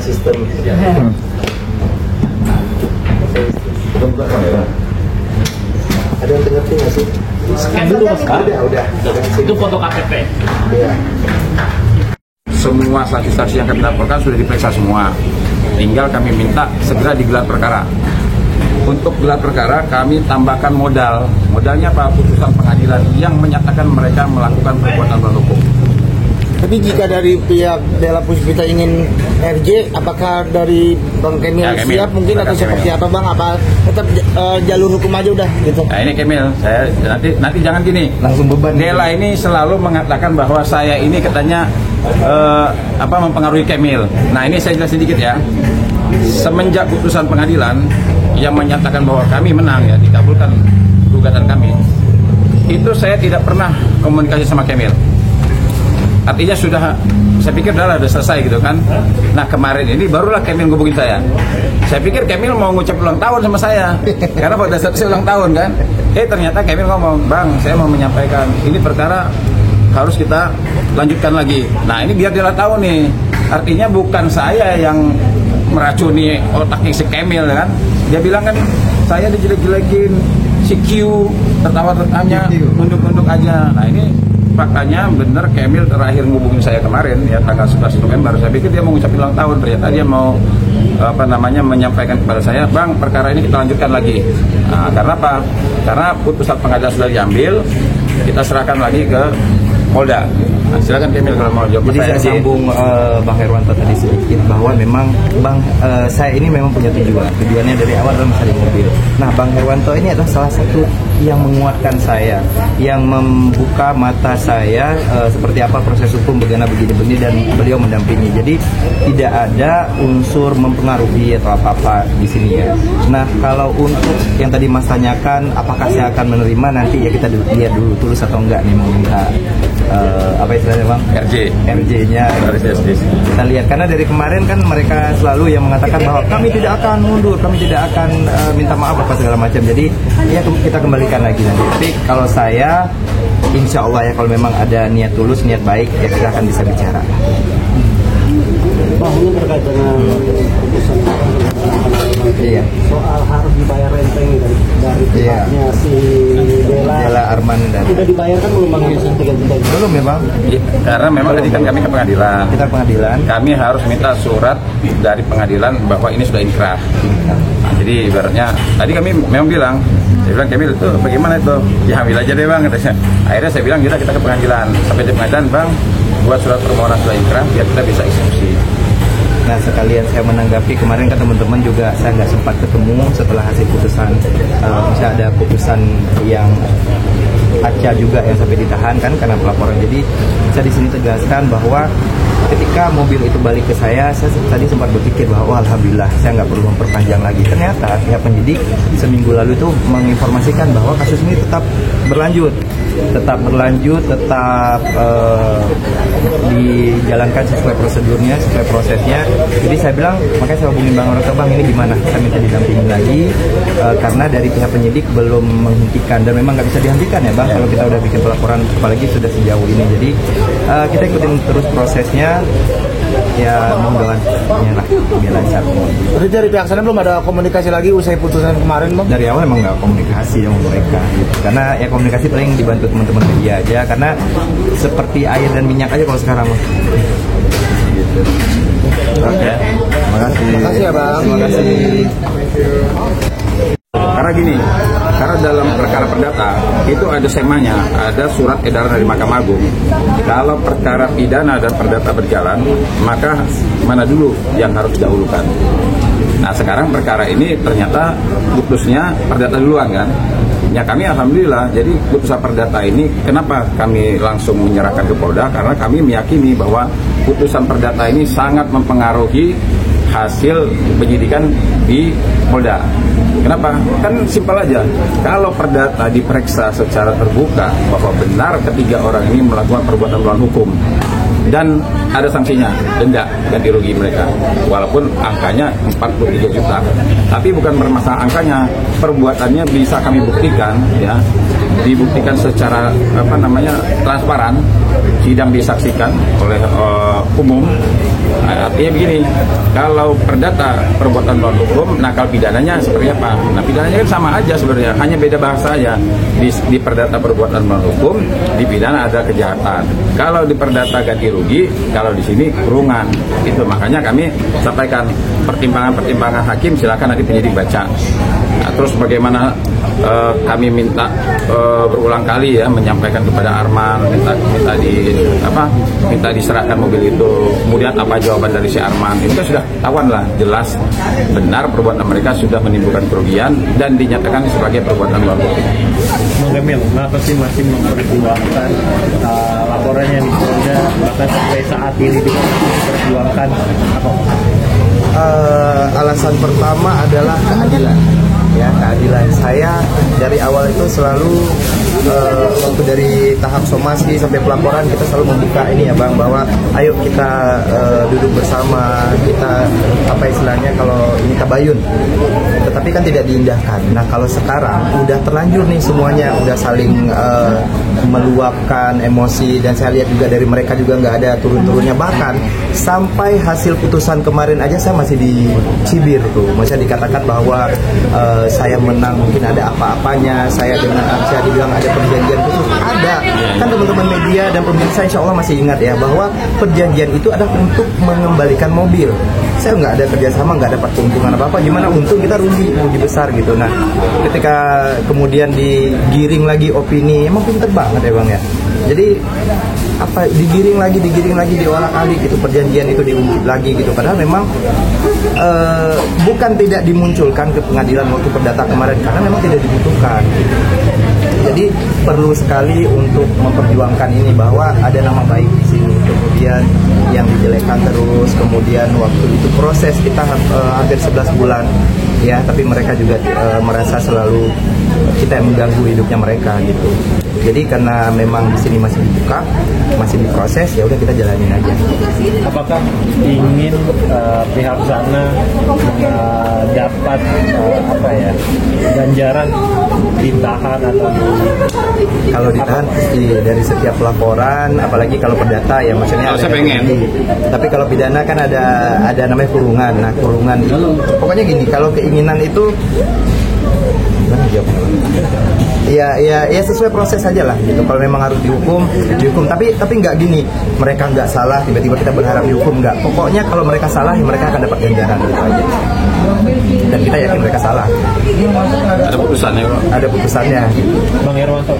sistem. Ada yang ngerti nggak sih? Scan dulu Mas. Udah. Itu foto KTP. Iya. Semua saksi-saksi yang kami laporkan sudah diperiksa semua. Tinggal kami minta segera digelar perkara. Untuk gelar perkara kami tambahkan modal. Modalnya apa? Putusan pengadilan yang menyatakan mereka melakukan perbuatan melawan hukum. Tapi jika dari pihak Della Puspita ingin RJ, apakah dari Bang Kemil Ya, Kemil. siap mungkin atau seperti apa Bang? Apa tetap jalur hukum aja udah gitu? Nah ini Kemil, saya nanti jangan gini. Langsung beban. Della ini selalu mengatakan bahwa saya ini katanya mempengaruhi Kemil. Nah ini saya jelas sedikit ya. Semenjak putusan pengadilan yang menyatakan bahwa kami menang ya, dikabulkan gugatan kami, itu saya tidak pernah komunikasi sama Kemil. Artinya saya pikir udah selesai gitu kan. Nah kemarin ini barulah Kemil ngubungin saya. Saya pikir Kemil mau ngucap ulang tahun sama saya, karena pada saat saya ulang tahun kan. Ternyata Kemil ngomong, Bang saya mau menyampaikan ini perkara harus kita lanjutkan lagi. Nah ini biar dia tahu nih, artinya bukan saya yang meracuni otaknya si Kemil kan. Dia bilang kan saya dijelek-jelekin, si Q tertawa-tertawanya, nunduk-nunduk aja. Nah ini faktanya bener Kemil terakhir ngubungin saya kemarin ya tanggal 11 November. Saya pikir dia mau ngucapin ulang tahun, ternyata dia mau menyampaikan kepada saya, Bang perkara ini kita lanjutkan lagi. Nah, karena apa? Karena putusan pengadilan sudah diambil, kita serahkan lagi ke Polda. Nah, silakan Kemil kalau mau jawab. Jadi saya sambung Bang Herwanto tadi sedikit bahwa memang Bang saya ini memang punya tujuannya dari awal adalah mencari mobil. Nah Bang Herwanto ini adalah salah satu yang menguatkan saya, yang membuka mata saya seperti apa proses hukum begini dan beliau mendampingi. Jadi tidak ada unsur mempengaruhi atau apa-apa di sini ya. Nah kalau untuk yang tadi Mas tanyakan apakah saya akan menerima, nanti ya kita lihat dulu tulus atau enggak nih mau minta apa istilahnya Bang? RJ-nya. Kita lihat karena dari kemarin kan mereka selalu yang mengatakan bahwa kami tidak akan mundur, kami tidak akan minta maaf apa segala macam. Jadi ya kita kembalikan lagi nanti. Tapi kalau saya insya Allah ya kalau memang ada niat tulus, niat baik ya kita akan bisa bicara. Bang, ini terkait dengan putusan soal harus dibayar renteng dari pihaknya si Della Arman dan sudah dibayarkan belum Bang? Belum ya Bang? Karena memang tadi kan kami ke pengadilan. Kita ke pengadilan. Kami harus minta surat dari pengadilan bahwa ini sudah inkrah. Nah, jadi ibaratnya tadi kami memang bilang, saya bilang Kemil itu bagaimana itu? Ya ambil aja deh Bang katanya. Akhirnya saya bilang kita ke pengadilan. Sampai di pengadilan Bang buat surat permohonan sudah inkrah biar kita bisa eksekusi. Nah sekalian saya menanggapi kemarin kan teman-teman juga saya nggak sempat ketemu setelah hasil putusan, misalnya ada putusan yang Aca juga yang sampai ditahan kan karena pelaporan. Jadi saya di sini tegaskan bahwa ketika mobil itu balik ke saya tadi sempat berpikir bahwa alhamdulillah saya nggak perlu memperpanjang lagi. Ternyata pihak penyidik seminggu lalu itu menginformasikan bahwa kasus ini tetap berlanjut, tetap dijalankan sesuai prosedurnya, sesuai prosesnya. Jadi saya bilang, makanya saya hubungin Bang Herwanto, Bang ini gimana? Saya minta didampingi lagi karena dari pihak penyidik belum menghentikan dan memang nggak bisa dihentikan ya Bang kalau kita udah bikin pelaporan apalagi sudah sejauh ini. Jadi kita ikutin terus prosesnya. Ya mudah-mudahan lah biar lancar. Berarti dari pihak sana belum ada komunikasi lagi usai putusan kemarin Bang? Dari awal emang nggak komunikasi sama mereka gitu. Karena ya komunikasi paling dibantu teman-teman media aja karena seperti air dan minyak aja kalau sekarang gitu. Oke. Terima kasih. Terima kasih ya Bang. Terima kasih. Karena gini, karena dalam perkara perdata itu ada semanya, ada surat edaran dari Mahkamah Agung. Kalau perkara pidana dan perdata berjalan, maka mana dulu yang harus didahulukan. Nah sekarang perkara ini ternyata putusnya perdata duluan kan. Ya kami alhamdulillah, jadi putusan perdata ini kenapa kami langsung menyerahkan ke Polda? Karena kami meyakini bahwa putusan perdata ini sangat mempengaruhi hasil penyidikan di Polda. Kenapa? Kan simpel aja. Kalau perdata diperiksa secara terbuka bahwa benar ketiga orang ini melakukan perbuatan melawan hukum dan ada sanksinya, denda ganti rugi mereka. Walaupun angkanya 43 juta. Tapi bukan bermasalah angkanya, perbuatannya bisa kami buktikan ya. Dibuktikan secara transparan, sidang disaksikan oleh umum. Artinya begini, kalau perdata perbuatan melawan hukum, nah kalau pidananya seperti apa? Nah pidananya kan sama aja sebenarnya, hanya beda bahasa aja. Di perdata perbuatan melawan hukum, di pidana ada kejahatan. Kalau di perdata ganti rugi, kalau di sini kurungan. Itu makanya kami sampaikan pertimbangan hakim, silakan nanti penyidik baca. Nah, terus bagaimana kami minta berulang kali ya menyampaikan kepada Arman, minta diserahkan mobil itu. Kemudian apa jawaban dari si Arman? Itu kan sudah ketahuan lah, jelas benar perbuatan mereka sudah menimbulkan kerugian dan dinyatakan sebagai perbuatan melawan hukum. Bang Emil, kenapa sih masih memperjuangkan laporannya di Polda, bahkan sampai saat ini juga memperjuangkan apa? Alasan pertama adalah keadilan. Ya, keadilan. Saya dari awal itu selalu waktu dari tahap somasi sampai pelaporan kita selalu membuka ini ya Bang, bahwa ayo kita duduk bersama, kita apa istilahnya kalau ini tabayun. Tetapi kan tidak diindahkan. Nah kalau sekarang udah terlanjur nih semuanya, udah saling meluapkan emosi, dan saya lihat juga dari mereka juga nggak ada turun-turunnya, bahkan sampai hasil putusan kemarin aja saya masih dicibir tuh, maksudnya dikatakan bahwa saya menang mungkin ada apa-apanya, saya dengan Arsyad dibilang ada perjanjian khusus. Ada kan teman-teman media dan pemirsa insya Allah masih ingat ya bahwa perjanjian itu adalah untuk mengembalikan mobil. Saya nggak ada kerjasama, nggak dapat keuntungan apa-apa, gimana untung kita rugi besar gitu. Nah ketika kemudian digiring lagi opini, emang pinter banget ya Bang ya. Jadi apa digiring lagi diolak-alik gitu, perjanjian itu diungkit lagi gitu, padahal memang bukan tidak dimunculkan ke pengadilan waktu perdata kemarin karena memang tidak dibutuhkan. Jadi perlu sekali untuk memperjuangkan ini bahwa ada nama baik di sini, kemudian yang dijelekkan terus, kemudian waktu itu proses kita hampir 11 bulan ya, tapi mereka juga merasa selalu kita yang mengganggu hidupnya mereka gitu. Jadi karena memang di sini masih dibuka, masih diproses, ya udah kita jalanin aja. Apakah ingin pihak sana dapat apa ya, ganjaran ditahan atau kalau ditahan pasti dari setiap laporan, apalagi kalau perdata ya maksudnya saya pengen. Tapi kalau pidana kan ada namanya kurungan. Nah kurungan itu pokoknya gini, kalau keinginan itu ya sesuai proses aja lah gitu. Kalau memang harus dihukum. Tapi nggak gini, mereka nggak salah tiba-tiba kita berharap dihukum, nggak. Pokoknya kalau mereka salah, mereka akan dapat ganjaran gitu aja. Dan kita yakin mereka salah. Ada putusannya kok. Ada putusannya. Bang Herwanto